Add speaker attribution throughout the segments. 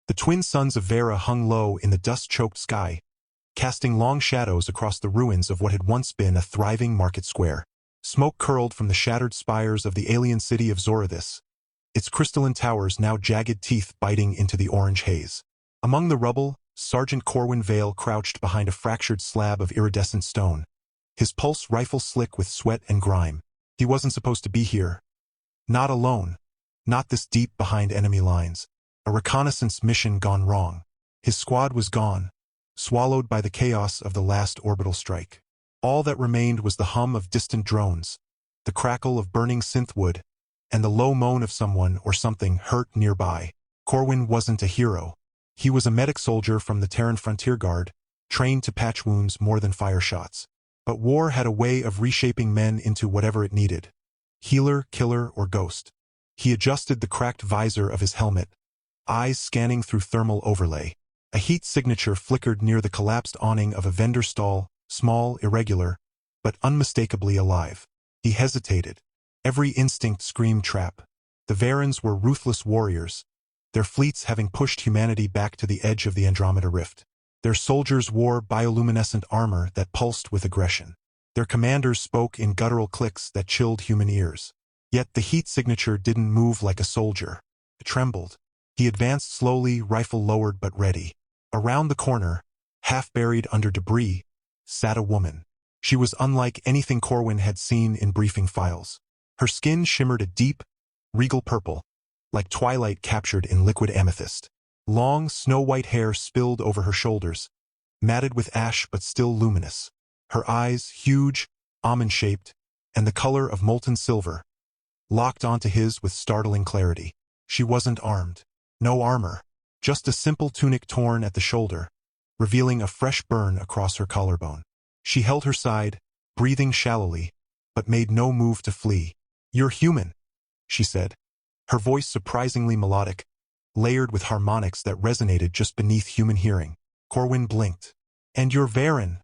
Speaker 1: The twin suns of Vera hung low in the dust-choked sky, casting long shadows across the ruins of what had once been a thriving market square. Smoke curled from the shattered spires of the alien city of Zorathis, its crystalline towers now jagged teeth biting into the orange haze. Among the rubble, Sergeant Corwin Vale crouched behind a fractured slab of iridescent stone, his pulse rifle slick with sweat and grime. He wasn't supposed to be here. Not alone. Not this deep behind enemy lines. A reconnaissance mission gone wrong. His squad was gone, swallowed by the chaos of the last orbital strike. All that remained was the hum of distant drones, the crackle of burning synthwood, and the low moan of someone or something hurt nearby. Corwin wasn't a hero. He was a medic soldier from the Terran Frontier Guard, trained to patch wounds more than fire shots. But war had a way of reshaping men into whatever it needed. Healer, killer, or ghost. He adjusted the cracked visor of his helmet, eyes scanning through thermal overlay. A heat signature flickered near the collapsed awning of a vendor stall, small, irregular, but unmistakably alive. He hesitated. Every instinct screamed trap. The Varans were ruthless warriors, their fleets having pushed humanity back to the edge of the Andromeda Rift. Their soldiers wore bioluminescent armor that pulsed with aggression. Their commanders spoke in guttural clicks that chilled human ears. Yet the heat signature didn't move like a soldier. It trembled. He advanced slowly, rifle lowered but ready. Around the corner, half buried under debris, sat a woman. She was unlike anything Corwin had seen in briefing files. Her skin shimmered a deep, regal purple, like twilight captured in liquid amethyst. Long, snow-white hair spilled over her shoulders, matted with ash but still luminous. Her eyes, huge, almond-shaped, and the color of molten silver, locked onto his with startling clarity. She wasn't armed. No armor. Just a simple tunic torn at the shoulder, revealing a fresh burn across her collarbone. She held her side, breathing shallowly, but made no move to flee. "You're human," she said, her voice surprisingly melodic, layered with harmonics that resonated just beneath human hearing. Corwin blinked. "And you're Varen,"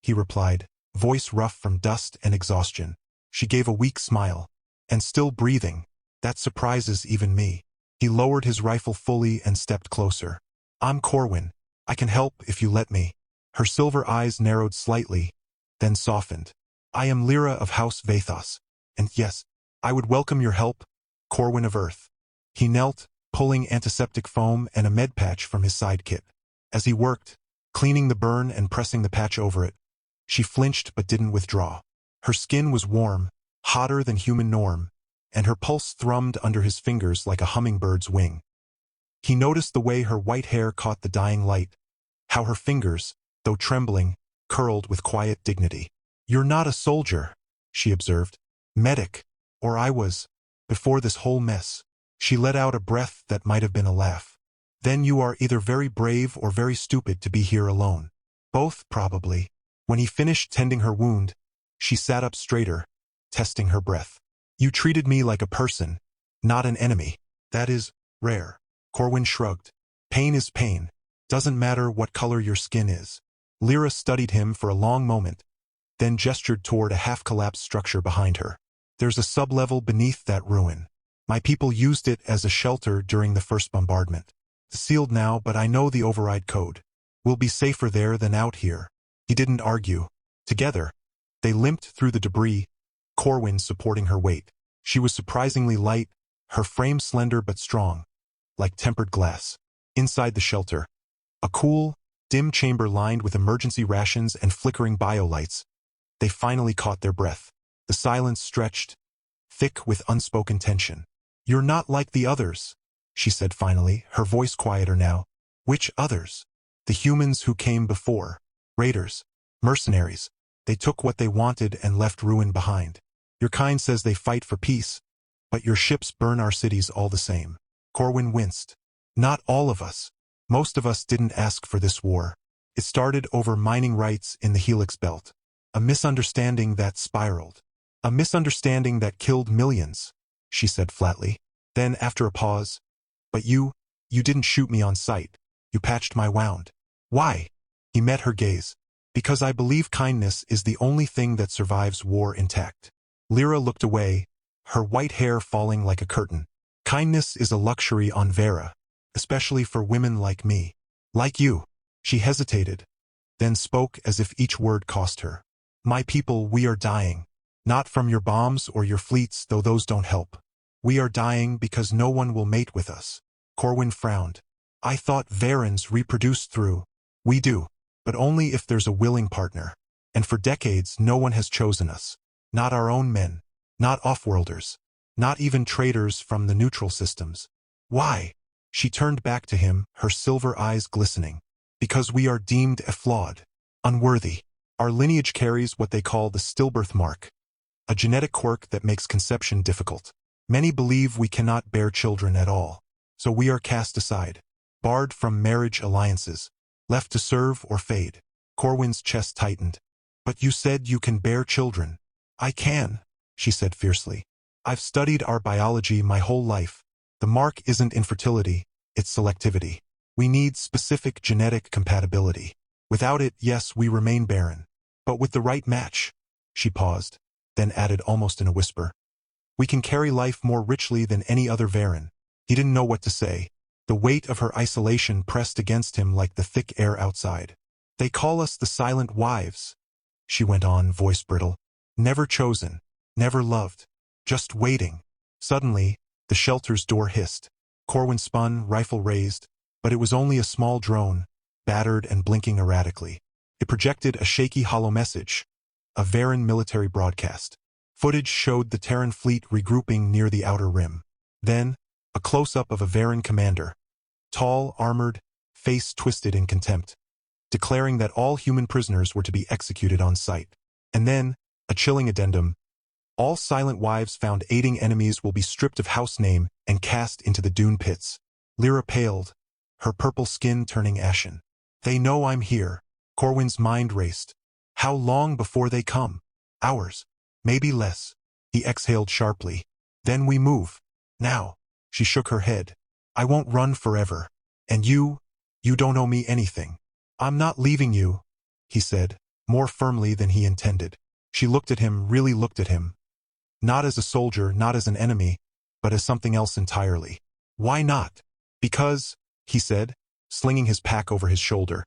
Speaker 1: he replied, voice rough from dust and exhaustion. She gave a weak smile. "And still breathing. That surprises even me." He lowered his rifle fully and stepped closer. "I'm Corwin. I can help if you let me." Her silver eyes narrowed slightly, then softened. "I am Lyra of House Vathos. And yes, I would welcome your help, Corwin of Earth." He knelt, pulling antiseptic foam and a med patch from his side kit. As he worked, cleaning the burn and pressing the patch over it, she flinched but didn't withdraw. Her skin was warm, hotter than human norm, and her pulse thrummed under his fingers like a hummingbird's wing. He noticed the way her white hair caught the dying light, how her fingers, though trembling, curled with quiet dignity. "You're not a soldier," she observed. "Medic. Or I was, before this whole mess." She let out a breath that might have been a laugh. "Then you are either very brave or very stupid to be here alone." "Both, probably." When he finished tending her wound, she sat up straighter, testing her breath. "You treated me like a person, not an enemy. That is rare." Corwin shrugged. "Pain is pain. Doesn't matter what color your skin is." Lyra studied him for a long moment, then gestured toward a half-collapsed structure behind her. "There's a sublevel beneath that ruin. My people used it as a shelter during the first bombardment. It's sealed now, but I know the override code. We'll be safer there than out here." He didn't argue. Together, they limped through the debris, Corwin supporting her weight. She was surprisingly light, her frame slender but strong, like tempered glass. Inside the shelter, a cool, dim chamber lined with emergency rations and flickering biolights, they finally caught their breath. The silence stretched, thick with unspoken tension. "You're not like the others," she said finally, her voice quieter now. "Which others?" "The humans who came before. Raiders. Mercenaries. They took what they wanted and left ruin behind. Your kind says they fight for peace, but your ships burn our cities all the same." Corwin winced. "Not all of us. Most of us didn't ask for this war. It started over mining rights in the Helix Belt. A misunderstanding that spiraled. A misunderstanding that killed millions," she said flatly. Then, after a pause, "But you didn't shoot me on sight. You patched my wound." "Why?" He met her gaze. "Because I believe kindness is the only thing that survives war intact." Lyra looked away, her white hair falling like a curtain. "Kindness is a luxury on Vera. especially for women like me. Like you. She hesitated, then spoke as if each word cost her. My people, we are dying. Not from your bombs or your fleets, though those don't help. We are dying because no one will mate with us. Corwin frowned. I thought Varens reproduced through. We do, but only if there's a willing partner. And for decades no one has chosen us. Not our own men. Not off-worlders. Not even traders from the neutral systems. Why? She turned back to him, her silver eyes glistening. Because we are deemed flawed. Unworthy. Our lineage carries what they call the stillbirth mark. A genetic quirk that makes conception difficult. Many believe we cannot bear children at all. So we are cast aside. Barred from marriage alliances. Left to serve or fade. Corwin's chest tightened. But you said you can bear children. I can, she said fiercely. I've studied our biology my whole life. The mark isn't infertility, it's selectivity. We need specific genetic compatibility. Without it, yes, we remain barren. But with the right match, she paused, then added almost in a whisper, we can carry life more richly than any other Varen. He didn't know what to say. The weight of her isolation pressed against him like the thick air outside. They call us the silent wives, she went on, voice brittle. Never chosen, never loved, just waiting. Suddenly, the shelter's door hissed. Corwin spun, rifle raised, but it was only a small drone, battered and blinking erratically. It projected a shaky hollow message, a Varen military broadcast. Footage showed the Terran fleet regrouping near the outer rim. Then, a close-up of a Varen commander, tall, armored, face twisted in contempt, declaring that all human prisoners were to be executed on sight. And then, a chilling addendum, all silent wives found aiding enemies will be stripped of house name and cast into the dune pits. Lyra paled, her purple skin turning ashen. They know I'm here. Corwin's mind raced. How long before they come? Hours. Maybe less. He exhaled sharply. Then we move. Now. She shook her head. I won't run forever. And you don't owe me anything. I'm not leaving you, he said, more firmly than he intended. She looked at him, really looked at him. Not as a soldier, not as an enemy, but as something else entirely. Why not? Because, he said, slinging his pack over his shoulder,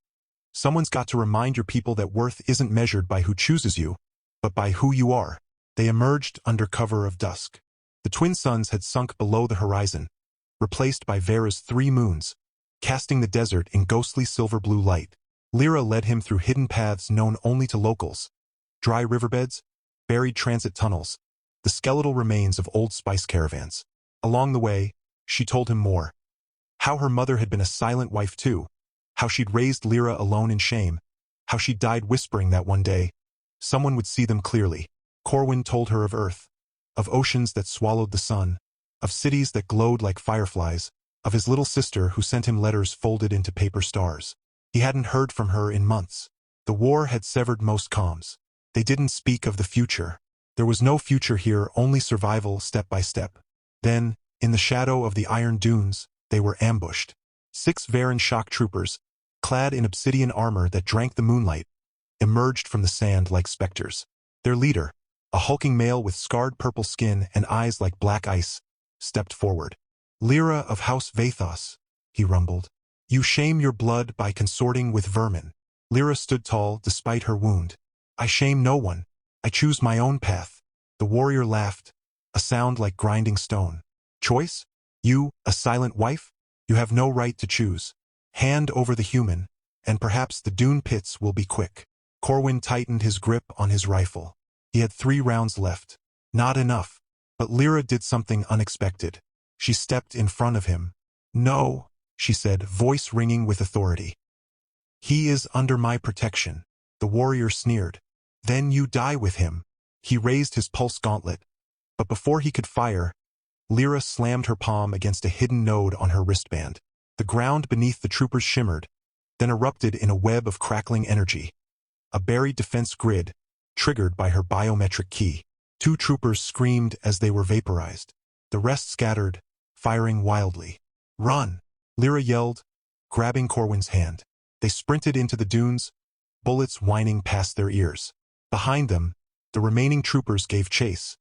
Speaker 1: someone's got to remind your people that worth isn't measured by who chooses you, but by who you are. They emerged under cover of dusk. The twin suns had sunk below the horizon, replaced by Vera's 3 moons, casting the desert in ghostly silver-blue light. Lyra led him through hidden paths known only to locals. Dry riverbeds, buried transit tunnels, the skeletal remains of old spice caravans. Along the way, she told him more. How her mother had been a silent wife too, how she'd raised Lyra alone in shame, how she'd died whispering that one day someone would see them clearly. Corwin told her of Earth, of oceans that swallowed the sun, of cities that glowed like fireflies, of his little sister who sent him letters folded into paper stars. He hadn't heard from her in months. The war had severed most comms. They didn't speak of the future. There was no future here, only survival step by step. Then, in the shadow of the iron dunes, they were ambushed. 6 Varen shock troopers, clad in obsidian armor that drank the moonlight, emerged from the sand like specters. Their leader, a hulking male with scarred purple skin and eyes like black ice, stepped forward. Lyra of House Vathos, he rumbled. You shame your blood by consorting with vermin. Lyra stood tall despite her wound. I shame no one. I choose my own path. The warrior laughed, a sound like grinding stone. Choice? You, a silent wife? You have no right to choose. Hand over the human, and perhaps the dune pits will be quick. Corwin tightened his grip on his rifle. He had 3 rounds left. Not enough. But Lyra did something unexpected. She stepped in front of him. No, she said, voice ringing with authority. He is under my protection. The warrior sneered. Then you die with him. He raised his pulse gauntlet. But before he could fire, Lyra slammed her palm against a hidden node on her wristband. The ground beneath the troopers shimmered, then erupted in a web of crackling energy. A buried defense grid, triggered by her biometric key. 2 troopers screamed as they were vaporized. The rest scattered, firing wildly. Run! Lyra yelled, grabbing Corwin's hand. They sprinted into the dunes, bullets whining past their ears. Behind them, the remaining troopers gave chase,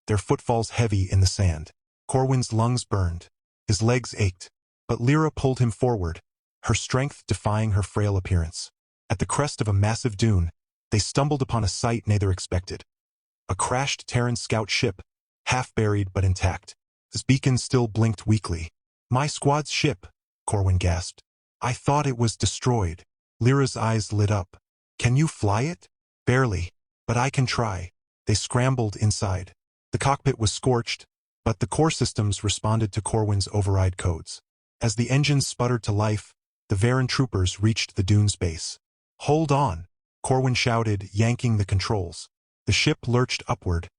Speaker 1: their footfalls heavy in the sand. Corwin's lungs burned. His legs ached. But Lyra pulled him forward, her strength defying her frail appearance. At the crest of a massive dune, they stumbled upon a sight neither expected. A crashed Terran scout ship, half buried but intact. His beacon still blinked weakly. "My squad's ship," Corwin gasped. "I thought it was destroyed." Lyra's eyes lit up. "Can you fly it?" "Barely, but I can try." They scrambled inside. The cockpit was scorched, but the core systems responded to Corwin's override codes. As the engines sputtered to life, the Varen troopers reached the dune's base. "Hold on," Corwin shouted, yanking the controls. The ship lurched upward,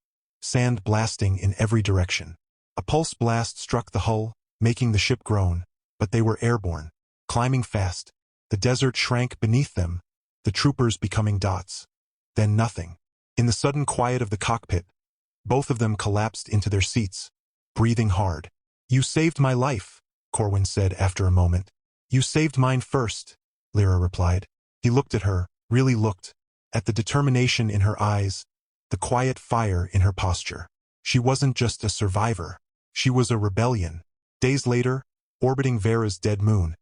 Speaker 1: sand blasting in every direction. A pulse blast struck the hull, making the ship groan, but they were airborne, climbing fast. The desert shrank beneath them, the troopers becoming dots. Then nothing. In the sudden quiet of the cockpit, both of them collapsed into their seats, breathing hard. "You saved my life," Corwin said after a moment. "You saved mine first," Lyra replied. He looked at her, really looked, at the determination in her eyes, the quiet fire in her posture. She wasn't just a survivor. She was a rebellion. Days later, orbiting Vera's dead moon,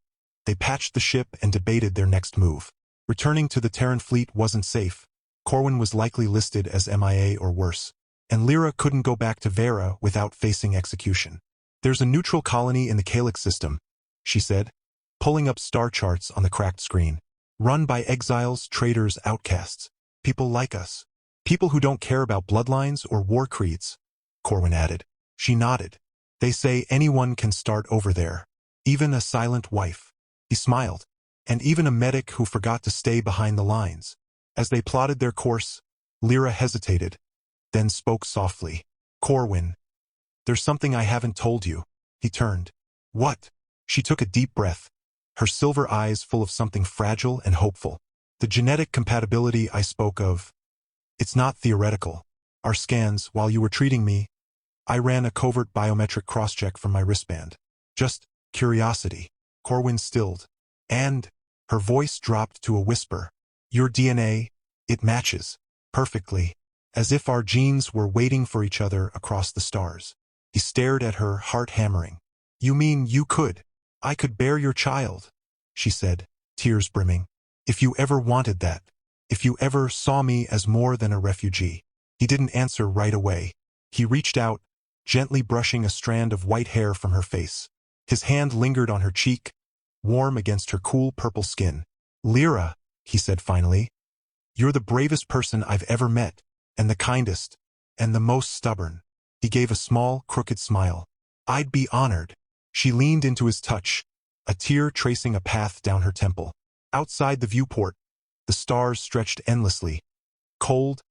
Speaker 1: they patched the ship and debated their next move. Returning to the Terran fleet wasn't safe. Corwin was likely listed as MIA or worse, and Lyra couldn't go back to Vera without facing execution. "There's a neutral colony in the Calyx system," she said, pulling up star charts on the cracked screen. "Run by exiles, traitors, outcasts. People like us. People who don't care about bloodlines or war creeds," Corwin added. She nodded. "They say anyone can start over there. Even a silent wife." He smiled. "And even a medic who forgot to stay behind the lines." As they plotted their course, Lyra hesitated, then spoke softly. "Corwin, there's something I haven't told you." He turned. "What?" She took a deep breath, her silver eyes full of something fragile and hopeful. "The genetic compatibility I spoke of. It's not theoretical. Our scans, while you were treating me, I ran a covert biometric crosscheck from my wristband. Just curiosity." Corwin stilled. "And," her voice dropped to a whisper, "your DNA, it matches perfectly, as if our genes were waiting for each other across the stars." He stared at her, heart hammering. "You mean you could? I could bear your child?" she said, tears brimming. "If you ever wanted that. If you ever saw me as more than a refugee." He didn't answer right away. He reached out, gently brushing a strand of white hair from her face. His hand lingered on her cheek, warm against her cool purple skin. "Lyra," he said finally, "you're the bravest person I've ever met, and the kindest, and the most stubborn." He gave a small, crooked smile. "I'd be honored." She leaned into his touch, a tear tracing a path down her temple. Outside the viewport, the stars stretched endlessly, cold,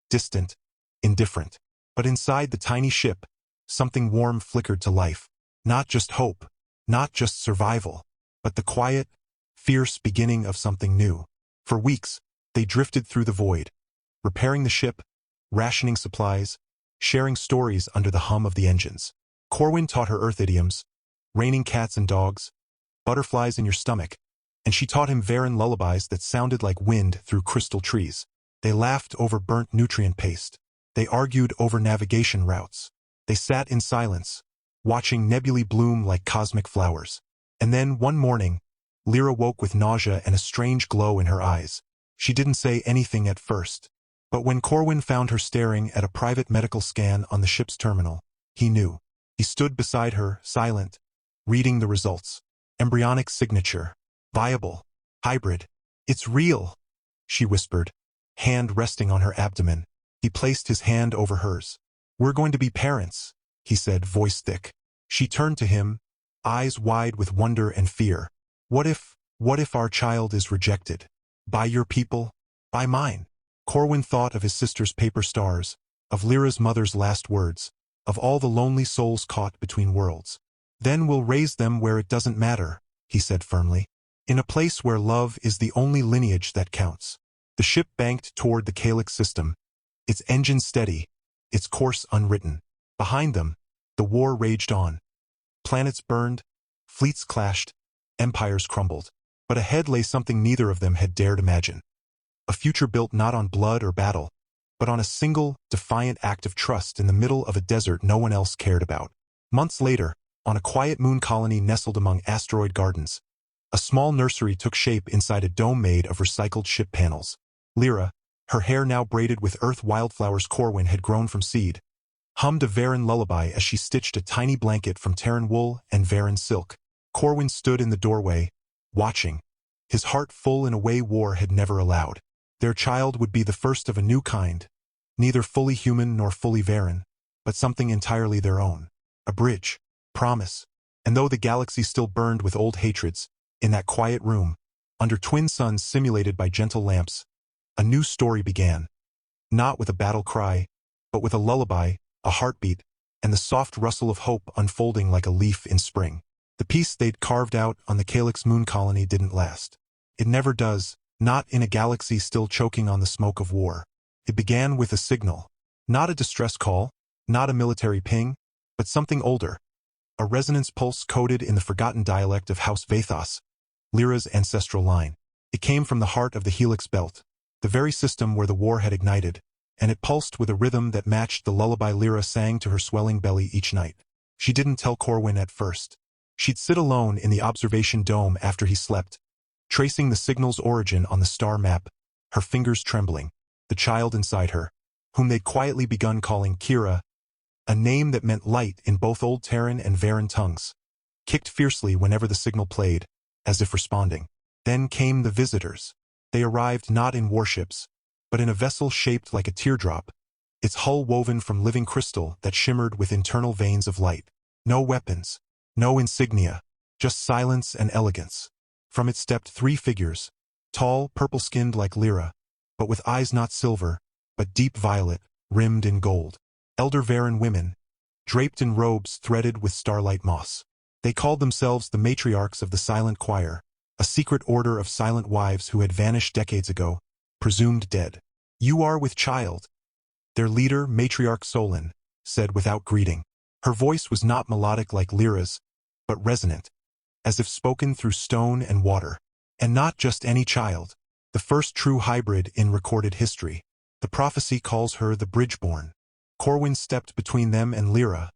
Speaker 1: distant, indifferent. But inside the tiny ship, something warm flickered to life. Not just hope, not just survival, but the quiet, fierce beginning of something new. For weeks, they drifted through the void, repairing the ship, rationing supplies, sharing stories under the hum of the engines. Corwin taught her Earth idioms, raining cats and dogs, butterflies in your stomach, and she taught him Varen lullabies that sounded like wind through crystal trees. They laughed over burnt nutrient paste. They argued over navigation routes. They sat in silence, watching nebulae bloom like cosmic flowers. And then, one morning, Lyra woke with nausea and a strange glow in her eyes. She didn't say anything at first, but when Corwin found her staring at a private medical scan on the ship's terminal, he knew. He stood beside her, silent, reading the results. Embryonic signature. Viable. Hybrid. "It's real," she whispered, hand resting on her abdomen. He placed his hand over hers. "We're going to be parents," he said, voice thick. She turned to him, eyes wide with wonder and fear. What if our child is rejected? By your people? By mine?" Corwin thought of his sister's paper stars, of Lyra's mother's last words, of all the lonely souls caught between worlds. "Then we'll raise them where it doesn't matter," he said firmly. "In a place where love is the only lineage that counts." The ship banked toward the Calyx system, its engine steady, its course unwritten. Behind them, the war raged on. Planets burned, fleets clashed, empires crumbled. But ahead lay something neither of them had dared imagine. A future built not on blood or battle, but on a single, defiant act of trust in the middle of a desert no one else cared about. Months later, On a quiet moon colony nestled among asteroid gardens, a small nursery took shape inside a dome made of recycled ship panels. Lyra, her hair now braided with earth wildflowers Corwin had grown from seed, hummed a Varan lullaby as she stitched a tiny blanket from Terran wool and Varan silk. Corwin stood in the doorway, watching, his heart full in a way war had never allowed. Their child would be the first of a new kind, neither fully human nor fully Varan, but something entirely their own. A bridge, promise. And though the galaxy still burned with old hatreds, in that quiet room, under twin suns simulated by gentle lamps, a new story began. Not with a battle cry, but with a lullaby, a heartbeat, and the soft rustle of hope unfolding like a leaf in spring. The peace they'd carved out on the Calyx moon colony didn't last. It never does, not in a galaxy still choking on the smoke of war. It began with a signal. Not a distress call, not a military ping, but something older. A resonance pulse coded in the forgotten dialect of House Vathos, Lyra's ancestral line. It came from the heart of the Helix Belt, the very system where the war had ignited, and it pulsed with a rhythm that matched the lullaby Lyra sang to her swelling belly each night. She didn't tell Corwin at first. She'd sit alone in the observation dome after he slept, tracing the signal's origin on the star map, her fingers trembling. The child inside her, whom they'd quietly begun calling Kira, a name that meant light in both Old Terran and Varan tongues, kicked fiercely whenever the signal played, as if responding. Then came the visitors. They arrived not in warships, but in a vessel shaped like a teardrop, its hull woven from living crystal that shimmered with internal veins of light. No weapons, no insignia, just silence and elegance. From it stepped three figures, tall, purple-skinned like Lyra, but with eyes not silver, but deep violet, rimmed in gold. Elder Varan women, draped in robes threaded with starlight moss. They called themselves the matriarchs of the Silent Choir, a secret order of silent wives who had vanished decades ago, presumed dead. "You are with child," their leader, Matriarch Solon, said without greeting. Her voice was not melodic like Lyra's, but resonant, as if spoken through stone and water. And not just any child, the first true hybrid in recorded history. The prophecy calls her the Bridgeborn. Corwin stepped between them and Lyra,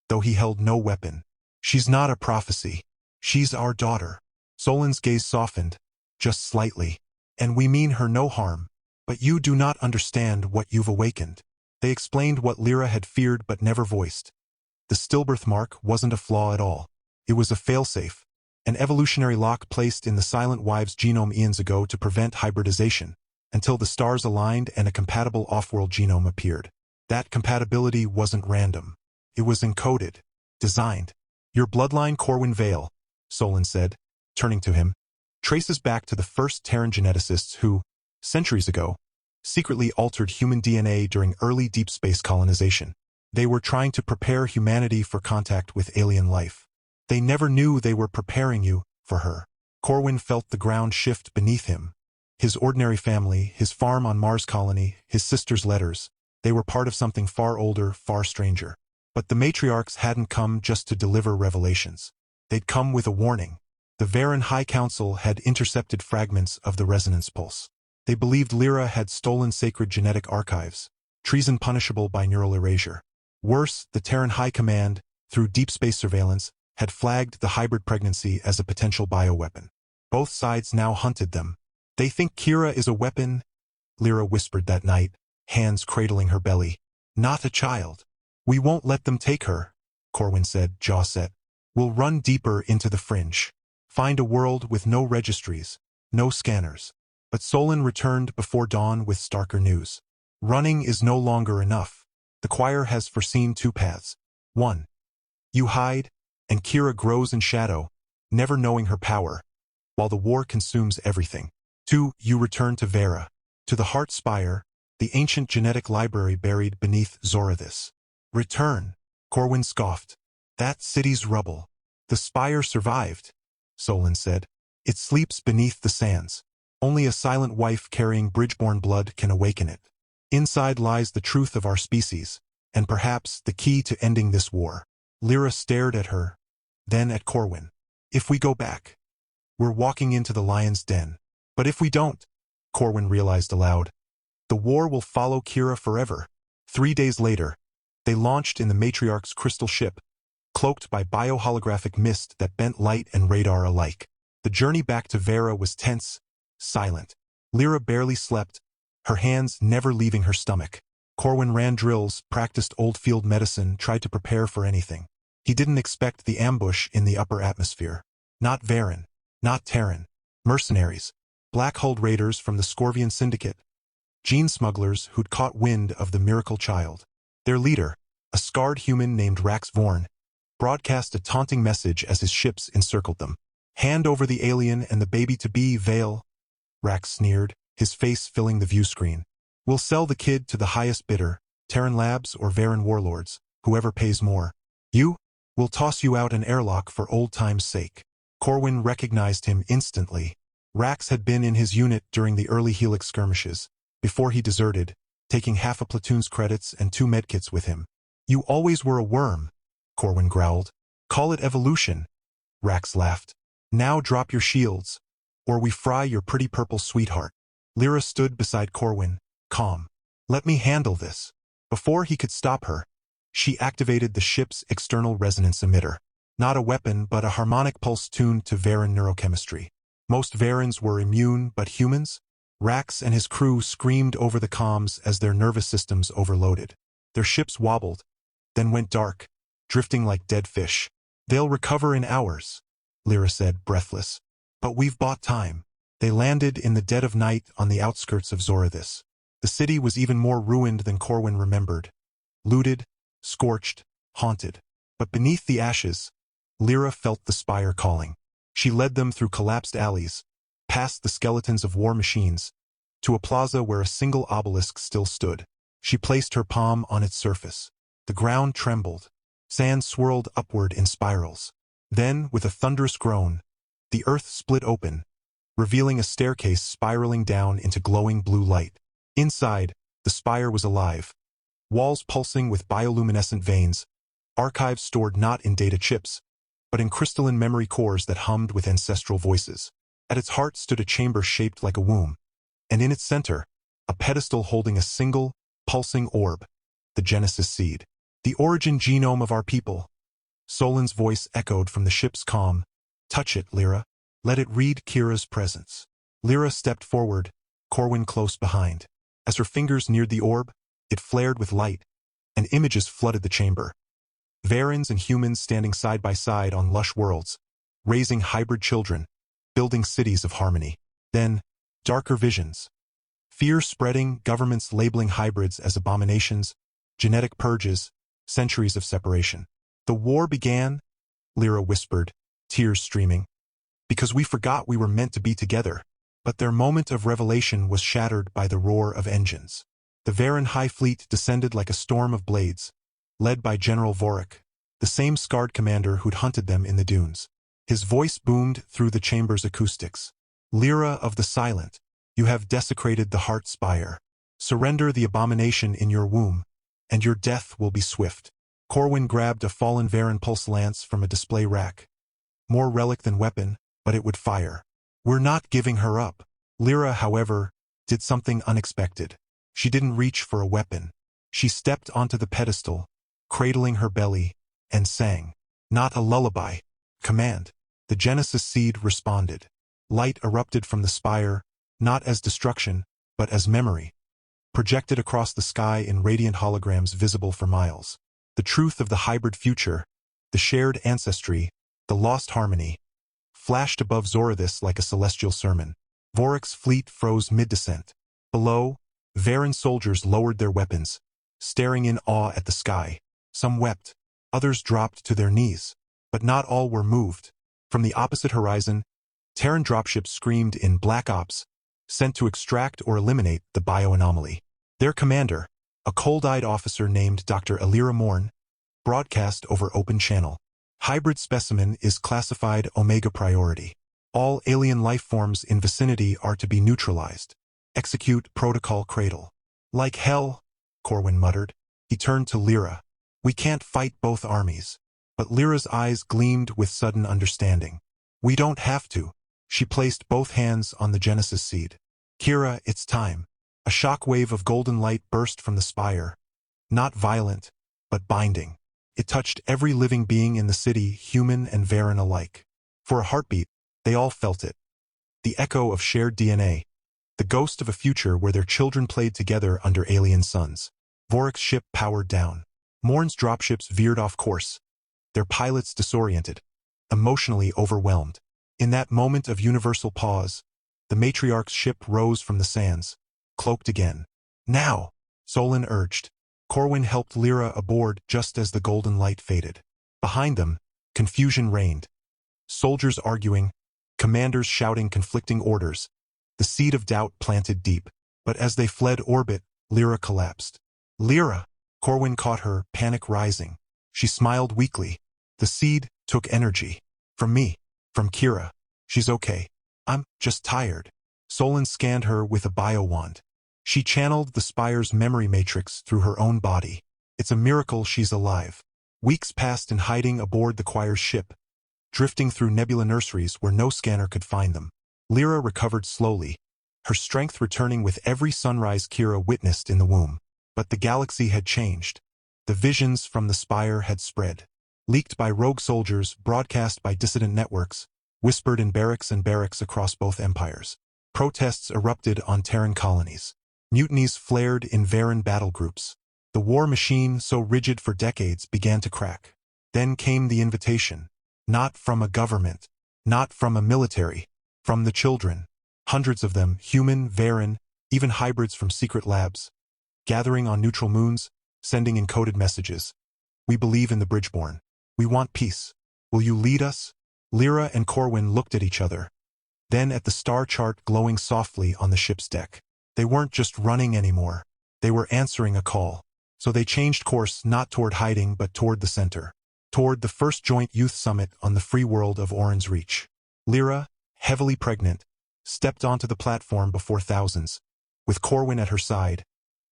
Speaker 1: though he held no weapon. "She's not a prophecy. She's our daughter." Solon's gaze softened, just slightly. "And we mean her no harm. But you do not understand what you've awakened." They explained what Lyra had feared but never voiced. The stillbirth mark wasn't a flaw at all. It was a failsafe, an evolutionary lock placed in the Silent Wives' genome eons ago to prevent hybridization, until the stars aligned and a compatible off-world genome appeared. That compatibility wasn't random. It was encoded, designed. "Your bloodline, Corwin Vale," Solon said, turning to him, "traces back to the first Terran geneticists who, centuries ago, secretly altered human DNA during early deep space colonization. They were trying to prepare humanity for contact with alien life. They never knew they were preparing you for her." Corwin felt the ground shift beneath him. His ordinary family, his farm on Mars colony, his sister's letters, they were part of something far older, far stranger. But the matriarchs hadn't come just to deliver revelations. They'd come with a warning. The Varan High Council had intercepted fragments of the resonance pulse. They believed Lyra had stolen sacred genetic archives, treason punishable by neural erasure. Worse, the Terran High Command, through deep space surveillance, had flagged the hybrid pregnancy as a potential bioweapon. Both sides now hunted them. "They think Kira is a weapon," Lyra whispered that night, hands cradling her belly. "Not a child." "We won't let them take her," Corwin said, jaw set. "We'll run deeper into the fringe. Find a world with no registries, no scanners." But Solon returned before dawn with starker news. Running is no longer enough. The choir has foreseen two paths. 1. You hide, and Kira grows in shadow, never knowing her power, while the war consumes everything. 2. You return to Vera, to the Heart Spire, the ancient genetic library buried beneath Zorathis. "Return," Corwin scoffed. "That city's rubble." "The spire survived," Solon said. "It sleeps beneath the sands. Only a silent wife carrying Bridgeborn blood can awaken it. Inside lies the truth of our species, and perhaps the key to ending this war." Lyra stared at her, then at Corwin. "If we go back, we're walking into the lion's den. But if we don't," Corwin realized aloud, "the war will follow Kira forever." 3 days later, they launched in the matriarch's crystal ship, cloaked by bioholographic mist that bent light and radar alike. The journey back to Vera was tense, silent. Lyra barely slept, her hands never leaving her stomach. Corwin ran drills, practiced old field medicine, tried to prepare for anything. He didn't expect the ambush in the upper atmosphere. Not Varen, not Terran. Mercenaries, black-hulled raiders from the Scorvian Syndicate. Gene smugglers who'd caught wind of the miracle child. Their leader, a scarred human named Rax Vorn, broadcast a taunting message as his ships encircled them. "Hand over the alien and the baby-to-be, Vale," Rax sneered, his face filling the view screen. "We'll sell the kid to the highest bidder, Terran Labs or Varen warlords, whoever pays more. You? We'll toss you out an airlock for old time's sake." Corwin recognized him instantly. Rax had been in his unit during the early Helix skirmishes, before he deserted, taking half a platoon's credits and 2 medkits with him. "You always were a worm," Corwin growled. "Call it evolution," Rax laughed. "Now drop your shields, or we fry your pretty purple sweetheart." Lyra stood beside Corwin, calm. "Let me handle this." Before he could stop her, she activated the ship's external resonance emitter. Not a weapon, but a harmonic pulse tuned to Varen neurochemistry. Most Varens were immune, but humans? Rax and his crew screamed over the comms as their nervous systems overloaded. Their ships wobbled, then went dark, drifting like dead fish. "They'll recover in hours," Lyra said, breathless. "But we've bought time." They landed in the dead of night on the outskirts of Zorathis. The city was even more ruined than Corwin remembered. Looted, scorched, haunted. But beneath the ashes, Lyra felt the spire calling. She led them through collapsed alleys, past the skeletons of war machines, to a plaza where a single obelisk still stood. She placed her palm on its surface. The ground trembled. Sand swirled upward in spirals. Then, with a thunderous groan, the earth split open, revealing a staircase spiraling down into glowing blue light. Inside, the spire was alive. Walls pulsing with bioluminescent veins, archives stored not in data chips, but in crystalline memory cores that hummed with ancestral voices. At its heart stood a chamber shaped like a womb, and in its center, a pedestal holding a single, pulsing orb, the Genesis seed. "The origin genome of our people." Solin's voice echoed from the ship's comm. "Touch it, Lyra. Let it read Kira's presence." Lyra stepped forward, Corwin close behind. As her fingers neared the orb, it flared with light, and images flooded the chamber. Varens and humans standing side by side on lush worlds, raising hybrid children, building cities of harmony. Then, darker visions. Fear spreading, governments labeling hybrids as abominations, genetic purges, centuries of separation. "The war began," Lyra whispered, tears streaming, "because we forgot we were meant to be together." But their moment of revelation was shattered by the roar of engines. The Varen High Fleet descended like a storm of blades, led by General Vorik, the same scarred commander who'd hunted them in the dunes. His voice boomed through the chamber's acoustics. "Lyra of the Silent, you have desecrated the heart spire. Surrender the abomination in your womb, and your death will be swift." Corwin grabbed a fallen Varen pulse lance from a display rack. More relic than weapon, but it would fire. "We're not giving her up." Lyra, however, did something unexpected. She didn't reach for a weapon. She stepped onto the pedestal, cradling her belly, and sang. Not a lullaby. Command. The Genesis seed responded. Light erupted from the spire, not as destruction, but as memory, projected across the sky in radiant holograms visible for miles. The truth of the hybrid future, the shared ancestry, the lost harmony, flashed above Zorathis like a celestial sermon. Vorik's fleet froze mid-descent. Below, Varen soldiers lowered their weapons, staring in awe at the sky. Some wept, others dropped to their knees, but not all were moved. From the opposite horizon, Terran dropships screamed in Black Ops, sent to extract or eliminate the bioanomaly. Their commander, a cold-eyed officer named Dr. Alira Morn, broadcast over open channel. Hybrid specimen is classified Omega priority. All alien life forms in vicinity are to be neutralized. Execute protocol cradle. Like hell, Corwin muttered. He turned to Lyra. We can't fight both armies. But Lyra's eyes gleamed with sudden understanding. We don't have to. She placed both hands on the Genesis seed. Kira, it's time. A shock wave of golden light burst from the spire. Not violent, but binding. It touched every living being in the city, human and Varen alike. For a heartbeat, they all felt it. The echo of shared DNA. The ghost of a future where their children played together under alien suns. Vorik's ship powered down. Morn's dropships veered off course, their pilots disoriented, emotionally overwhelmed. In that moment of universal pause, the matriarch's ship rose from the sands, cloaked again. Now, Solon urged. Corwin helped Lyra aboard just as the golden light faded. Behind them, confusion reigned. Soldiers arguing, commanders shouting conflicting orders, the seed of doubt planted deep. But as they fled orbit, Lyra collapsed. Lyra! Corwin caught her, panic rising. She smiled weakly. The seed took energy. From me. From Kira. She's okay. I'm just tired. Solon scanned her with a bio-wand. She channeled the Spire's memory matrix through her own body. It's a miracle she's alive. Weeks passed in hiding aboard the choir's ship, drifting through nebula nurseries where no scanner could find them. Lyra recovered slowly, her strength returning with every sunrise Kira witnessed in the womb. But the galaxy had changed. The visions from the Spire had spread. Leaked by rogue soldiers, broadcast by dissident networks, whispered in barracks and barracks across both empires. Protests erupted on Terran colonies. Mutinies flared in Varen battle groups. The war machine, so rigid for decades, began to crack. Then came the invitation. Not from a government. Not from a military. From the children. Hundreds of them, human, Varen, even hybrids from secret labs. Gathering on neutral moons, sending encoded messages. We believe in the Bridgeborn. We want peace. Will you lead us? Lyra and Corwin looked at each other. Then at the star chart glowing softly on the ship's deck. They weren't just running anymore. They were answering a call. So they changed course not toward hiding but toward the center. Toward the first joint youth summit on the free world of Orin's Reach. Lyra, heavily pregnant, stepped onto the platform before thousands, with Corwin at her side,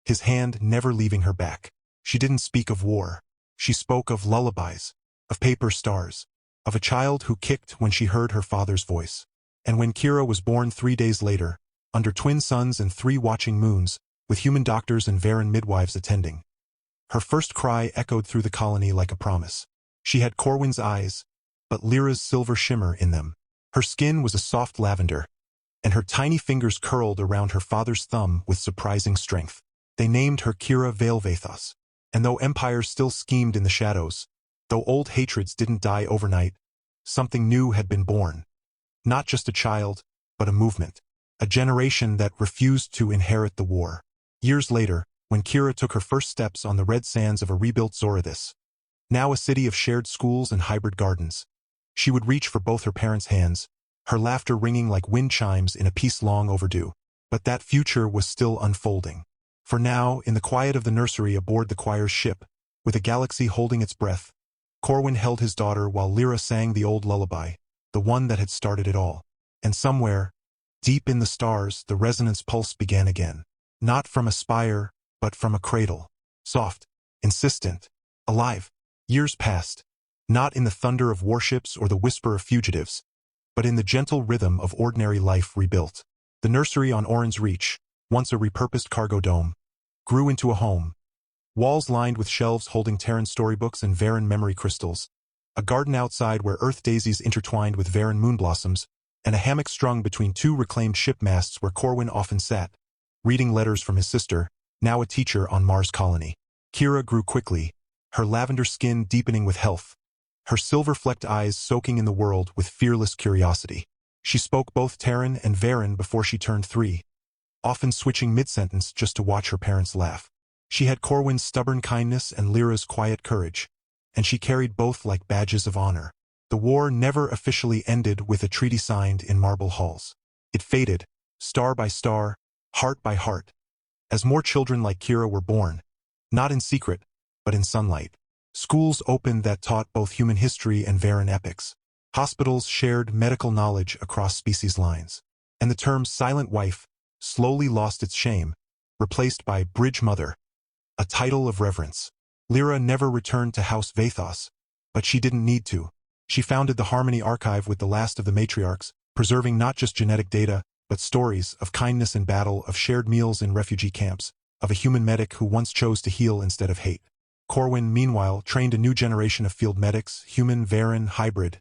Speaker 1: his hand never leaving her back. She didn't speak of war. She spoke of lullabies, of paper stars, of a child who kicked when she heard her father's voice. And when Kira was born 3 days later, under twin suns and 3 watching moons, with human doctors and Varen midwives attending, her first cry echoed through the colony like a promise. She had Corwin's eyes, but Lyra's silver shimmer in them. Her skin was a soft lavender, and her tiny fingers curled around her father's thumb with surprising strength. They named her Kira Veilvathos. And though empires still schemed in the shadows, though old hatreds didn't die overnight, something new had been born. Not just a child, but a movement. A generation that refused to inherit the war. Years later, when Kira took her first steps on the red sands of a rebuilt Zoradis, now a city of shared schools and hybrid gardens, she would reach for both her parents' hands, her laughter ringing like wind chimes in a peace long overdue. But that future was still unfolding. For now, in the quiet of the nursery aboard the choir's ship, with a galaxy holding its breath, Corwin held his daughter while Lyra sang the old lullaby, the one that had started it all. And somewhere, deep in the stars, the resonance pulse began again. Not from a spire, but from a cradle. Soft, insistent, alive. Years passed, not in the thunder of warships or the whisper of fugitives, but in the gentle rhythm of ordinary life rebuilt. The nursery on Orin's Reach, once a repurposed cargo dome, grew into a home. Walls lined with shelves holding Terran storybooks and Varen memory crystals, a garden outside where earth daisies intertwined with Varen moonblossoms, and a hammock strung between 2 reclaimed ship masts where Corwin often sat, reading letters from his sister, now a teacher on Mars colony. Kira grew quickly, her lavender skin deepening with health, her silver-flecked eyes soaking in the world with fearless curiosity. She spoke both Terran and Varen before she turned 3, often switching mid-sentence just to watch her parents laugh. She had Corwin's stubborn kindness and Lyra's quiet courage, and she carried both like badges of honor. The war never officially ended with a treaty signed in marble halls. It faded, star by star, heart by heart, as more children like Kira were born, not in secret, but in sunlight. Schools opened that taught both human history and Varen epics. Hospitals shared medical knowledge across species lines. And the term silent wife slowly lost its shame, replaced by bridge mother, a title of reverence. Lyra never returned to House Vathos, but she didn't need to. She founded the Harmony Archive with the last of the matriarchs, preserving not just genetic data, but stories of kindness in battle, of shared meals in refugee camps, of a human medic who once chose to heal instead of hate. Corwin, meanwhile, trained a new generation of field medics, human, Varen, hybrid,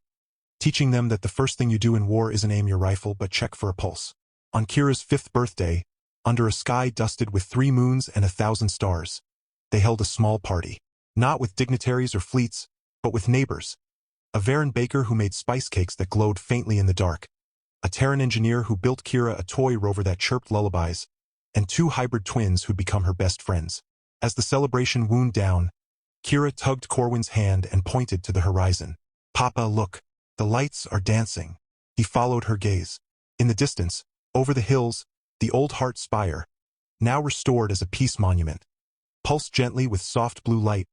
Speaker 1: teaching them that the first thing you do in war isn't aim your rifle but check for a pulse. On Kira's 5th birthday, under a sky dusted with 3 moons and 1,000 stars, they held a small party. Not with dignitaries or fleets, but with neighbors. A Varen baker who made spice cakes that glowed faintly in the dark, a Terran engineer who built Kira a toy rover that chirped lullabies, and 2 hybrid twins who'd become her best friends. As the celebration wound down, Kira tugged Corwin's hand and pointed to the horizon. "Papa, look, the lights are dancing." He followed her gaze. In the distance, over the hills, the old Heart Spire, now restored as a peace monument, pulsed gently with soft blue light,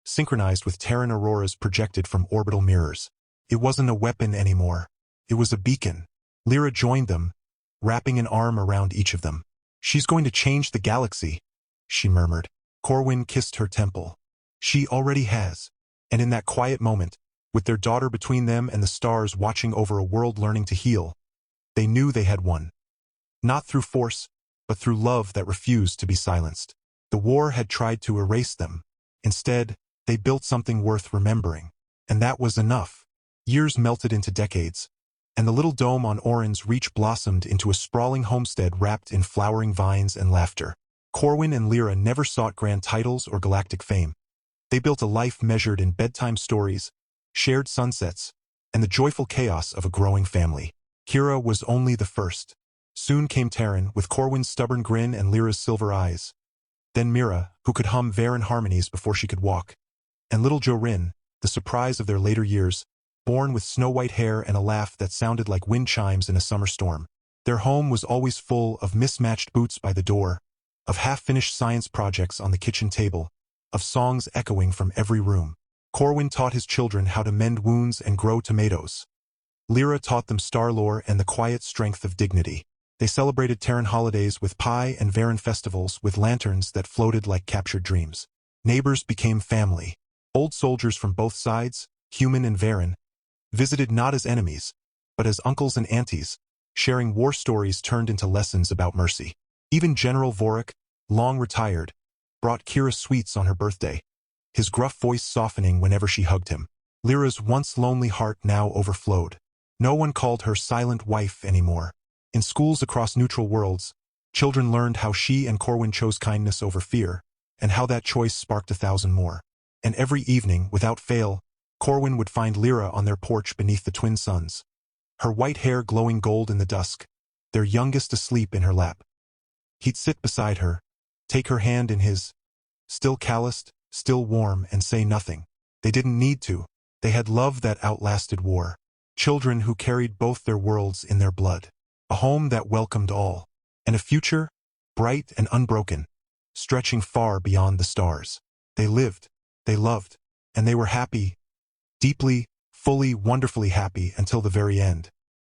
Speaker 1: synchronized with Terran auroras projected from orbital mirrors. It wasn't a weapon anymore. It was a beacon. Lyra joined them, wrapping an arm around each of them. "She's going to change the galaxy," she murmured. Corwin kissed her temple. "She already has." And in that quiet moment, with their daughter between them and the stars watching over a world learning to heal, they knew they had won. Not through force, but through love that refused to be silenced. The war had tried to erase them. Instead, they built something worth remembering. And that was enough. Years melted into decades, and the little dome on Orin's Reach blossomed into a sprawling homestead wrapped in flowering vines and laughter. Corwin and Lyra never sought grand titles or galactic fame. They built a life measured in bedtime stories, shared sunsets, and the joyful chaos of a growing family. Kira was only the first. Soon came Terran, with Corwin's stubborn grin and Lyra's silver eyes. Then Mira, who could hum Varen harmonies before she could walk. And little Jorin, the surprise of their later years, born with snow-white hair and a laugh that sounded like wind chimes in a summer storm. Their home was always full of mismatched boots by the door, of half-finished science projects on the kitchen table, of songs echoing from every room. Corwin taught his children how to mend wounds and grow tomatoes. Lyra taught them star lore and the quiet strength of dignity. They celebrated Terran holidays with pie and Varen festivals with lanterns that floated like captured dreams. Neighbors became family. Old soldiers from both sides, human and Varen, visited not as enemies, but as uncles and aunties, sharing war stories turned into lessons about mercy. Even General Vorik, long retired, brought Kira sweets on her birthday, his gruff voice softening whenever she hugged him. Lyra's once lonely heart now overflowed. No one called her silent wife anymore. In schools across neutral worlds, children learned how she and Corwin chose kindness over fear, and how that choice sparked 1,000 more. And every evening, without fail, Corwin would find Lyra on their porch beneath the twin suns, her white hair glowing gold in the dusk, their youngest asleep in her lap. He'd sit beside her, take her hand in his, still calloused, still warm, and say nothing. They didn't need to. They had love that outlasted war. Children who carried both their worlds in their blood. A home that welcomed all. And a future, bright and unbroken, stretching far beyond the stars. They lived, they loved, and they were happy, deeply, fully, wonderfully happy until the very end.